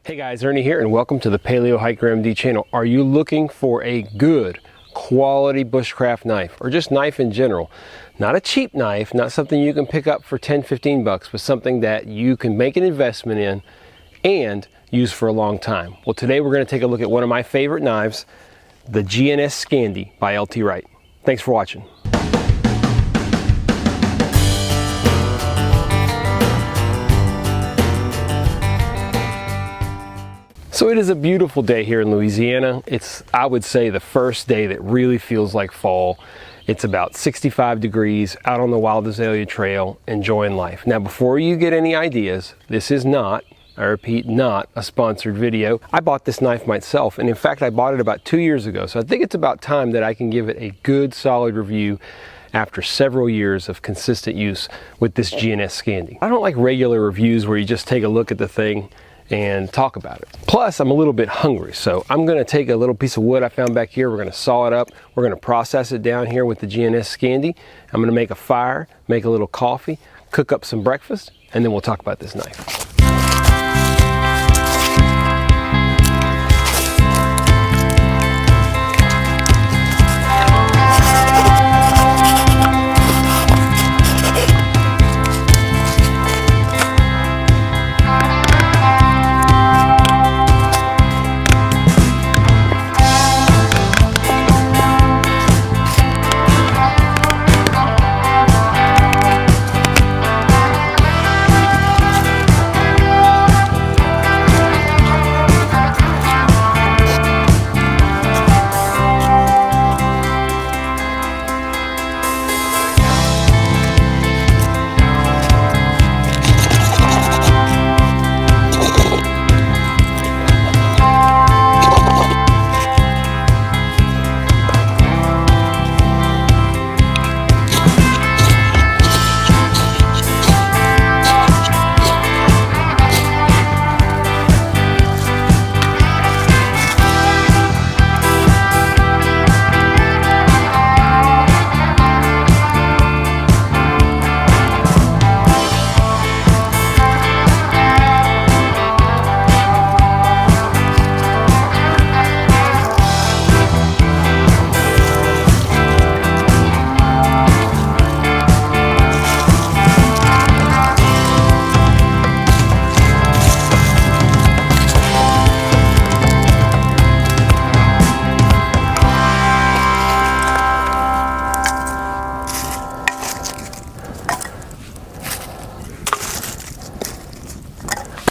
Hey guys, Ernie here and welcome to the Paleo Hiker MD channel. Are you looking for a good quality bushcraft knife or just knife in general? Not a cheap knife, not something you can pick up for 10-15 bucks, but something that you can make an investment in and use for a long time. Well, today we're going to take a look at one of my favorite knives, the GNS Scandi by LT Wright. Thanks for watching. So it is a beautiful day here in Louisiana. It's, I would say, the first day that really feels like fall. It's about 65 degrees out on the Wild Azalea Trail, enjoying life. Now, before you get any ideas, this is not, I repeat, not a sponsored video. I bought this knife myself, and in fact, I bought it about 2 years ago. So I think it's about time that I can give it a good, solid review after several years of consistent use with this GNS Scandi. I don't like regular reviews where you just take a look at the thing and talk about it. Plus, I'm a little bit hungry, so I'm going to take a little piece of wood I found back here. We're going to saw it up. We're going to process it down here with the GNS Scandi. I'm going to make a fire, make a little coffee, cook up some breakfast, and then we'll talk about this knife.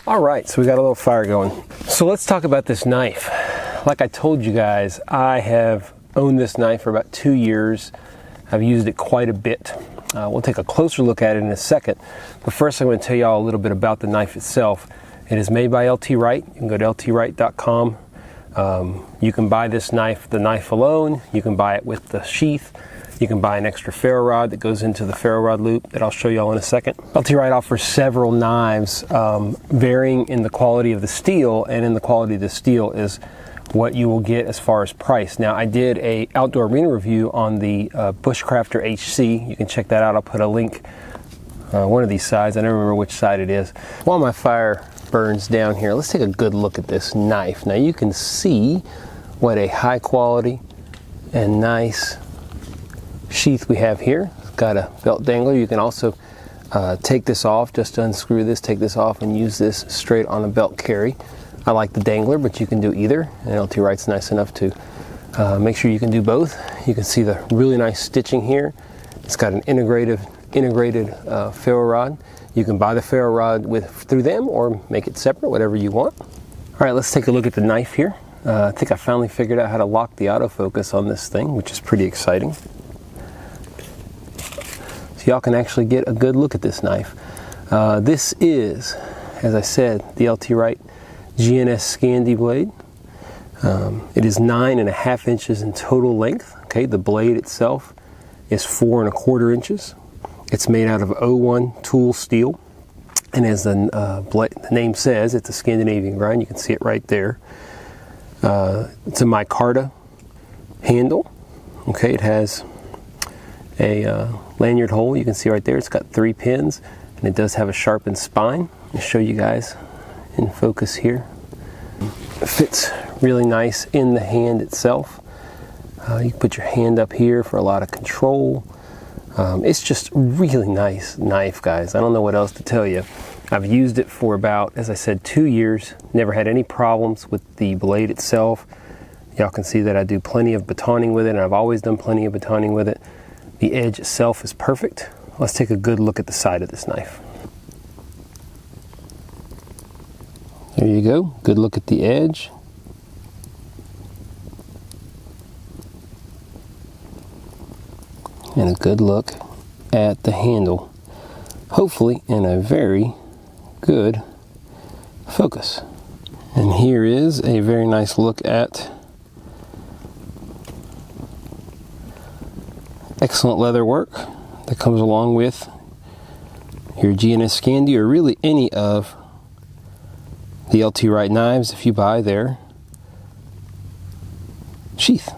All right, so we got a little fire going. So let's talk about this knife. Like I told you guys, I have owned this knife for about 2 years. I've used it quite a bit. We'll take a closer look at it in a second. But first I'm going to tell you all a little bit about the knife itself. It is made by LT Wright. You can go to ltwright.com. You can buy this knife, the knife alone. You can buy it with the sheath. You can buy an extra ferro rod that goes into the ferro rod loop that I'll show you all in a second. LT Wright offers several knives varying in the quality of the steel, and in the quality of the steel is what you will get as far as price. Now, I did a outdoor arena review on the Bushcrafter HC. You can check that out. I'll put a link one of these sides. I never remember which side it is. While my fire burns down here, let's take a good look at this knife. Now, you can see what a high quality and nice sheath we have here. It's got a belt dangler. You can also take this off, just unscrew this, take this off, and use this straight on a belt carry. I like the dangler, but you can do either, and LT Wright's nice enough to make sure you can do both. You can see the really nice stitching here. It's got an integrated ferro rod. You can buy the ferro rod through them or make it separate, whatever you want. All right, let's take a look at the knife here. I think I finally figured out how to lock the autofocus on this thing, which is pretty exciting. Y'all can actually get a good look at this knife. This is, as I said, the LT Wright GNS Scandi blade. It is 9.5 inches in total length. Okay, the blade itself is 4.25 inches. It's made out of 01 tool steel, and as the name says, it's a Scandinavian grind. You can see it right there. It's a micarta handle. Okay, it has a lanyard hole. You can see right there it's got 3 pins, and it does have a sharpened spine. I'll show you guys in focus here. It fits really nice in the hand itself. You can put your hand up here for a lot of control. It's just a really nice knife, guys. I don't know what else to tell you. I've used it for about, as I said, 2 years. Never had any problems with the blade itself. Y'all can see that I do plenty of batoning with it, and I've always done plenty of batoning with it. The edge itself is perfect. Let's take a good look at the side of this knife. There you go. Good look at the edge. And a good look at the handle. Hopefully in a very good focus. And here is a very nice look at excellent leather work that comes along with your GNS Scandi, or really any of the LT Wright knives if you buy their sheath.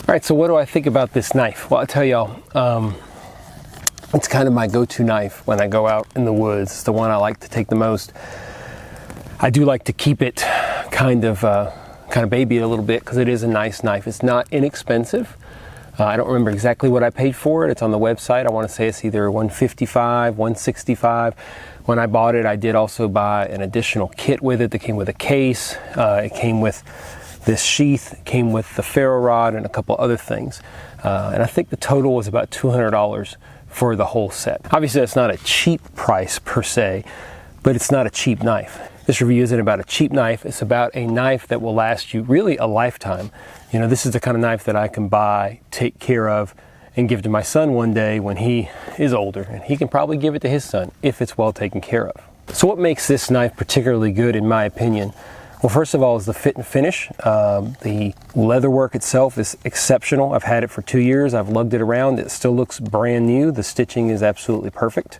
All right, so what do I think about this knife? Well, I'll tell y'all, it's kind of my go-to knife when I go out in the woods. It's the one I like to take the most. I do like to keep it kind of baby it a little bit because it is a nice knife. It's not inexpensive. I don't remember exactly what I paid for it. It's on the website. I want to say it's either $155, $165. When I bought it, I did also buy an additional kit with it that came with a case. It came with this sheath, came with the ferro rod and a couple other things. And I think the total was about $200 for the whole set. Obviously that's not a cheap price per se, but it's not a cheap knife. This review isn't about a cheap knife, it's about a knife that will last you really a lifetime. You know, this is the kind of knife that I can buy, take care of, and give to my son one day when he is older, and he can probably give it to his son if it's well taken care of. So what makes this knife particularly good in my opinion? Well, first of all is the fit and finish. The leather work itself is exceptional. I've had it for 2 years. I've lugged it around. It still looks brand new. The stitching is absolutely perfect.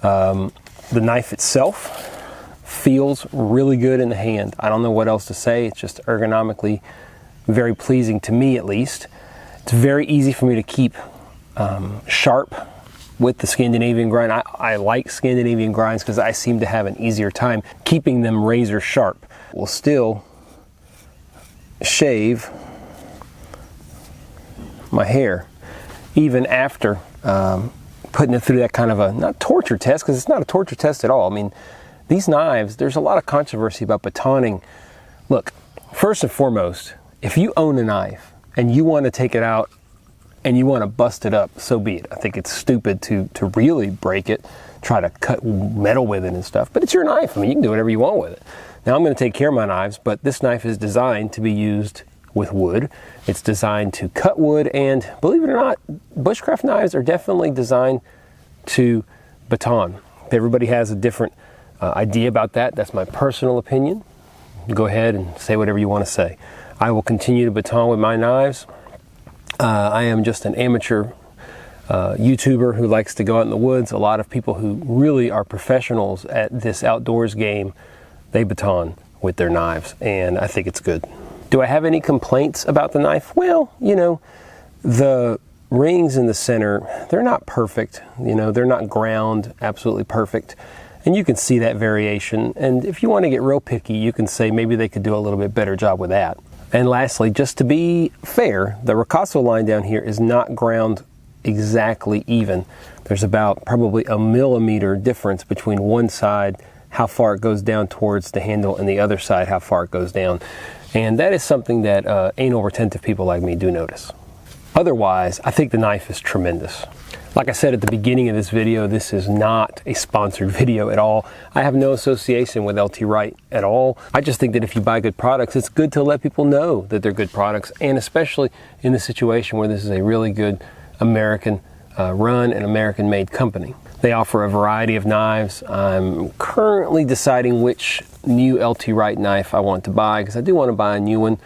The knife itself feels really good in the hand. I don't know what else to say. It's just ergonomically very pleasing to me, at least. It's very easy for me to keep sharp with the Scandinavian grind. I like Scandinavian grinds because I seem to have an easier time keeping them razor sharp. Will still shave my hair even after putting it through that kind of a, not torture test, because it's not a torture test at all. I mean, these knives, there's a lot of controversy about batoning. Look, first and foremost, if you own a knife and you want to take it out and you want to bust it up, so be it. I think it's stupid to really break it, try to cut metal with it and stuff, but it's your knife. I mean, you can do whatever you want with it. Now I'm going to take care of my knives, but this knife is designed to be used with wood. It's designed to cut wood, and believe it or not, bushcraft knives are definitely designed to baton. Everybody has a different idea about that. That's my personal opinion. Go ahead and say whatever you want to say. I will continue to baton with my knives. I am just an amateur YouTuber who likes to go out in the woods. A lot of people who really are professionals at this outdoors game, they baton with their knives, and I think it's good. Do I have any complaints about the knife? Well, you know, the rings in the center, they're not perfect. You know, they're not ground absolutely perfect, and you can see that variation. And if you want to get real picky, you can say maybe they could do a little bit better job with that. And lastly, just to be fair, the ricasso line down here is not ground exactly even. There's about probably a millimeter difference between one side, how far it goes down towards the handle, and the other side, how far it goes down. And that is something that anal retentive people like me do notice. Otherwise, I think the knife is tremendous. Like I said at the beginning of this video, this is not a sponsored video at all. I have no association with LT Wright at all. I just think that if you buy good products, it's good to let people know that they're good products, and especially in the situation where this is a really good American run and American made company. They offer a variety of knives. I'm currently deciding which new LT Wright knife I want to buy, because I do want to buy a new one.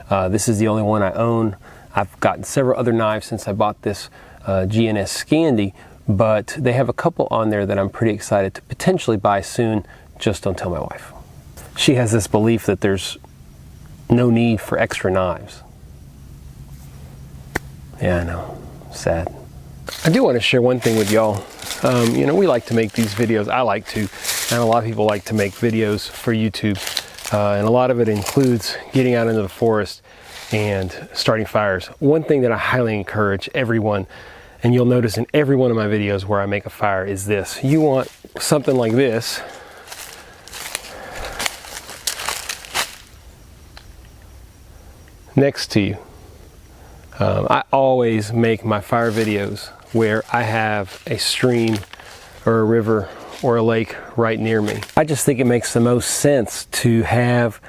This is the only one I own. I've gotten several other knives since I bought this GNS Scandi, but they have a couple on there that I'm pretty excited to potentially buy soon. Just don't tell my wife. She has this belief that there's no need for extra knives. Yeah, I know. Sad. I do want to share one thing with y'all. You know, we like to make these videos. I like to, and a lot of people like to make videos for YouTube. And a lot of it includes getting out into the forest and starting fires. One thing that I highly encourage everyone, and you'll notice in every one of my videos where I make a fire, is this. You want something like this next to you. I always make my fire videos where I have a stream or a river or a lake right near me. I just think it makes the most sense to have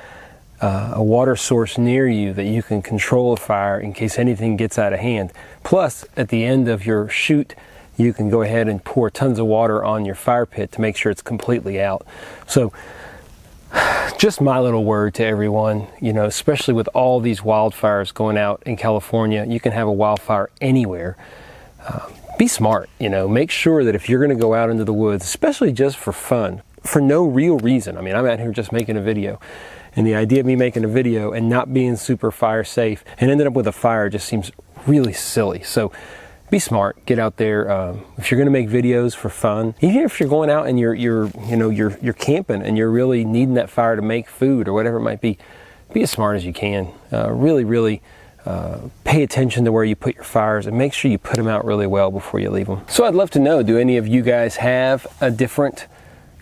a water source near you that you can control a fire in case anything gets out of hand. Plus, at the end of your shoot, you can go ahead and pour tons of water on your fire pit to make sure it's completely out. So, just my little word to everyone, you know, especially with all these wildfires going out in California, you can have a wildfire anywhere. Be smart, you know, make sure that if you're going to go out into the woods, especially just for fun, for no real reason. I mean, I'm out here just making a video, and the idea of me making a video and not being super fire safe and ended up with a fire just seems really silly. So be smart, get out there. If you're going to make videos for fun, even if you're going out and you're camping and you're really needing that fire to make food or whatever it might be as smart as you can. Really pay attention to where you put your fires and make sure you put them out really well before you leave them. So I'd love to know, do any of you guys have a different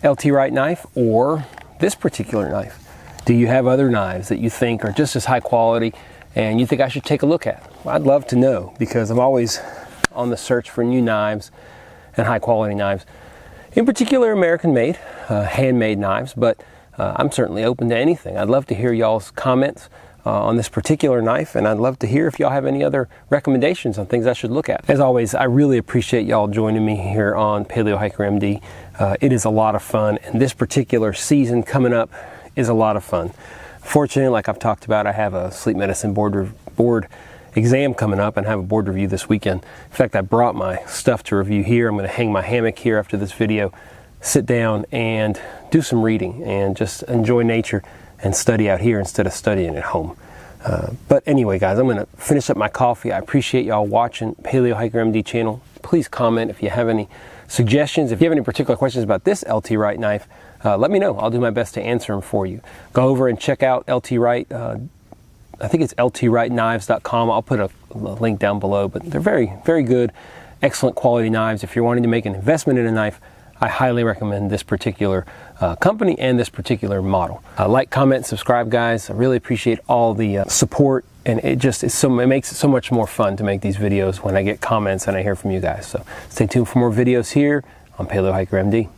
LT Wright knife or this particular knife? Do you have other knives that you think are just as high quality and you think I should take a look at? Well, I'd love to know, because I'm always on the search for new knives and high quality knives. In particular, American made, handmade knives, but I'm certainly open to anything. I'd love to hear y'all's comments on this particular knife, and I'd love to hear if y'all have any other recommendations on things I should look at. As always, I really appreciate y'all joining me here on Paleo Hiker MD. It is a lot of fun, and this particular season coming up is a lot of fun. Fortunately, like I've talked about, I have a sleep medicine board exam coming up and have a board review this weekend. In fact, I brought my stuff to review here. I'm going to hang my hammock here after this video, sit down and do some reading and just enjoy nature and study out here instead of studying at home. But anyway, guys, I'm going to finish up my coffee. I appreciate y'all watching Paleo Hiker MD channel. Please comment if you have any suggestions. If you have any particular questions about this LT Wright knife, let me know. I'll do my best to answer them for you. Go over and check out LT Wright. I think it's ltwrightknives.com. I'll put a link down below, but they're very, very good, excellent quality knives. If you're wanting to make an investment in a knife, I highly recommend this particular company and this particular model. Like, comment, subscribe, guys. I really appreciate all the support, and it makes it so much more fun to make these videos when I get comments and I hear from you guys. So stay tuned for more videos here on Paleo Hiker MD.